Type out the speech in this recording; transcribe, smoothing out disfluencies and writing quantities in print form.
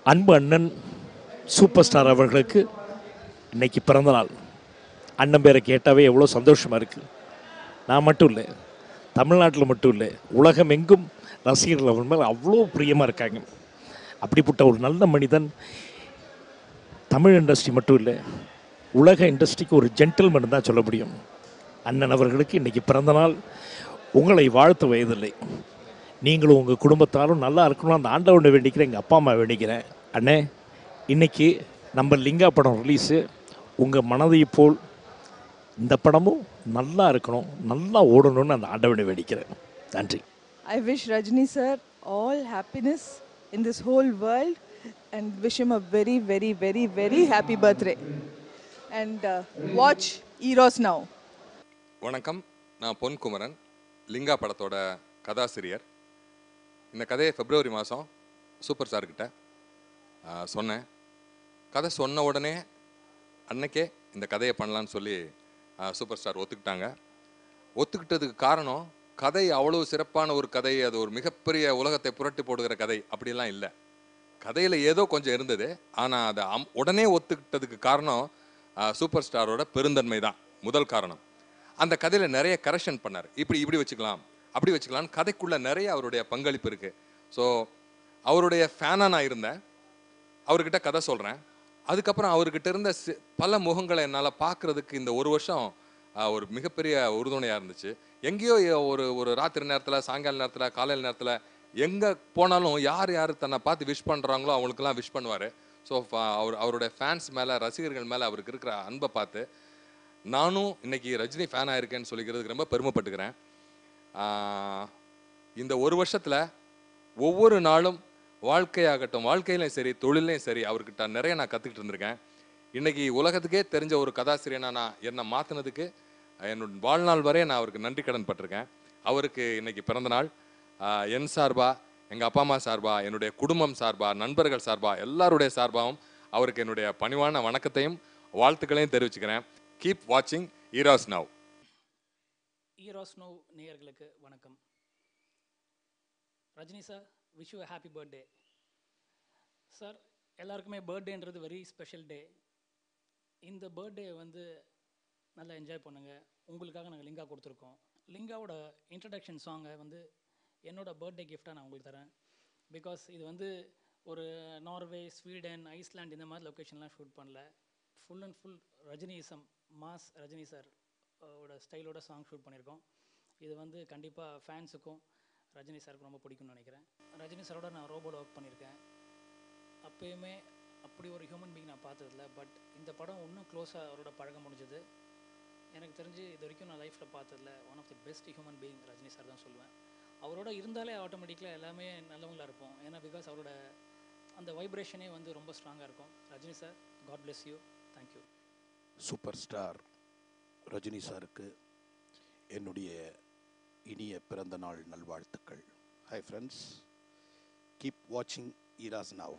அன்பு அண்ணன் super star அவர்களுக்கு இன்னைக்கு பிறந்த நாள். அண்ணன் பேரை கேட்டாவே எவ்வளோ சந்தோஷமாக இருக்குது. நான் மட்டும் இல்லை, தமிழ்நாட்டில் மட்டும் இல்லை, உலகம் எங்கும் ரசிகர்கள் அவர் மேலே அவ்வளோ பிரியமாக இருக்காங்க. அப்படிப்பட்ட ஒரு நல்ல மனிதன் தமிழ் இண்டஸ்ட்ரி மட்டும் இல்லை, உலக இண்டஸ்ட்ரிக்கு ஒரு ஜென்டில்மேன் தான் சொல்ல முடியும். அண்ணன் அவர்களுக்கு இன்றைக்கி பிறந்த நாள். உங்களை வாழ்த்த வயதில்லை. நீங்களும் உங்கள் குடும்பத்தாரும் நல்லா இருக்கணும் அந்த ஆண்டவனை வேண்டிக்கிறேன், எங்கள் அப்பா அம்மா வேண்டிக்கிறேன். அண்ணே, இன்றைக்கி நம்ம லிங்கா படம் ரிலீஸு. உங்கள் மனதை போல் இந்த படமும் நல்லா இருக்கணும், நல்லா ஓடணும்னு அந்த ஆண்டவனை வேண்டிக்கிறேன். நன்றி. I wish Rajni sir all happiness in this whole world and wish him a very, very, very, very happy birthday. And watch Eros now. வணக்கம், நான் பொன் குமரன், லிங்கா படத்தோட கதாசிரியர். இந்த கதையை பிப்ரவரி மாதம் சூப்பர் ஸ்டார்கிட்ட சொன்னேன். கதை சொன்ன உடனே அன்னைக்கே இந்த கதையை பண்ணலான்னு சொல்லி சூப்பர் ஸ்டார் ஒத்துக்கிட்டாங்க. ஒத்துக்கிட்டதுக்கு காரணம், கதை அவ்வளோ சிறப்பான ஒரு கதை, அது ஒரு மிகப்பெரிய உலகத்தை புரட்டி போடுகிற கதை அப்படிலாம் இல்லை. கதையில் ஏதோ கொஞ்சம் இருந்தது, ஆனால் அதை உடனே ஒத்துக்கிட்டதுக்கு காரணம் சூப்பர் ஸ்டாரோட பெருந்தன்மை தான் முதல் காரணம். அந்த கதையில் நிறைய கரெக்ஷன் பண்ணார். இப்படி வச்சுக்கலாம், அப்படி வச்சுக்கலான்னு கதைக்குள்ளே நிறைய அவருடைய பங்களிப்பு இருக்குது. ஸோ அவருடைய ஃபேனாக நான் இருந்தேன். அவர்கிட்ட கதை சொல்கிறேன். அதுக்கப்புறம் அவர்கிட்ட இருந்த பல முகங்களை என்னால் பார்க்குறதுக்கு இந்த ஒரு வருஷம் ஒரு மிகப்பெரிய உறுதுணையாக இருந்துச்சு. எங்கேயோ ஒரு ராத்திரி நேரத்தில், சாயங்கால நேரத்தில், காலையில் நேரத்தில் எங்கே போனாலும் யார் தன்னை பார்த்து விஷ் பண்ணுறாங்களோ அவங்களுக்கெல்லாம் விஷ் பண்ணுவார். ஸோ அவருடைய ஃபேன்ஸ் மேலே, ரசிகர்கள் மேலே அவருக்கு இருக்கிற அன்பை பார்த்து நானும் இன்னைக்கு ரஜினி ஃபேனாக இருக்கேன்னு சொல்லிக்கிறதுக்கு ரொம்ப பெருமைப்பட்டுக்கிறேன். இந்த ஒரு வருஷத்தில் ஒவ்வொரு நாளும் வாழ்க்கையாகட்டும், வாழ்க்கையிலையும் சரி, தொழிலையும் சரி, அவர்கிட்ட நிறைய நான் கற்றுக்கிட்டு இருந்திருக்கேன். இன்றைக்கி உலகத்துக்கே தெரிஞ்ச ஒரு கதாசிரியனாக நான் என்னை மாற்றினதுக்கு என்னோட வாழ்நாள் வரைய நான் அவருக்கு நன்றி கடன் பட்டிருக்கேன். அவருக்கு இன்றைக்கி பிறந்தநாள். என் சார்பாக, எங்கள் அப்பா அம்மா சார்பாக, என்னுடைய குடும்பம் சார்பாக, நண்பர்கள் சார்பாக, எல்லாருடைய சார்பாகவும் அவருக்கு என்னுடைய பணிவான வணக்கத்தையும் வாழ்த்துக்களையும் தெரிவிச்சுக்கிறேன். கீப் வாட்சிங் ஈரோஸ் நவ். ஈரோஸ் நவ் நேயர்களுக்கு வணக்கம். Rajini sir, wish you happy birthday. Sir, எல்லாருக்குமே பர்த்டேன்றது வெரி ஸ்பெஷல் டே. இந்த பர்த்டே நல்லா என்ஜாய் பண்ணுங்கள். உங்களுக்காக நாங்கள் லிங்கா கொடுத்துருக்கோம். லிங்காவோட இன்ட்ரடக்ஷன் சாங்கை என்னோட பர்த்டே கிஃப்டாக நான் உங்களுக்கு தரேன். பிகாஸ் இது ஒரு நார்வே, ஸ்வீடன், ஐஸ்லாண்ட் இந்த மாதிரி லொக்கேஷன்லாம் ஷூட் பண்ணல. Full and full Rajinism, mass Rajini sir ஓட ஸ்டைலோட சாங் ஷூட் பண்ணியிருக்கோம். இது கண்டிப்பாக ஃபேன்ஸுக்கும் ரஜினி சாருக்கு ரொம்ப பிடிக்கும்னு நினைக்கிறேன். ரஜினி சாரோட நான் ரோபோவில் ஒர்க் பண்ணியிருக்கேன். அப்போயுமே அப்படி ஒரு ஹியூமன் பீயிங் நான் பார்த்ததில்ல. பட் இந்த படம் இன்னும் க்ளோஸாக அவரோட பழக முடிஞ்சது. எனக்கு தெரிஞ்சு இது வரைக்கும் நான் லைஃப்பில் பார்த்ததில்ல one of the best human being Rajini sir தான் சொல்லுவேன். அவரோட இருந்தாலே ஆட்டோமேட்டிக்கலாக எல்லாமே நல்லவங்களாக இருப்போம். ஏன்னா பிகாஸ் அவரோட அந்த வைப்ரேஷனே ரொம்ப ஸ்ட்ராங்காக இருக்கும். Rajini sir, God bless you. Thank you. Super star Rajini சாருக்கு என்னுடைய இனிய பிறந்த நாள் நல்வாழ்த்துக்கள். ஹாய் ஃப்ரெண்ட்ஸ், கீப் வாட்சிங் ஈராஸ் நவ்.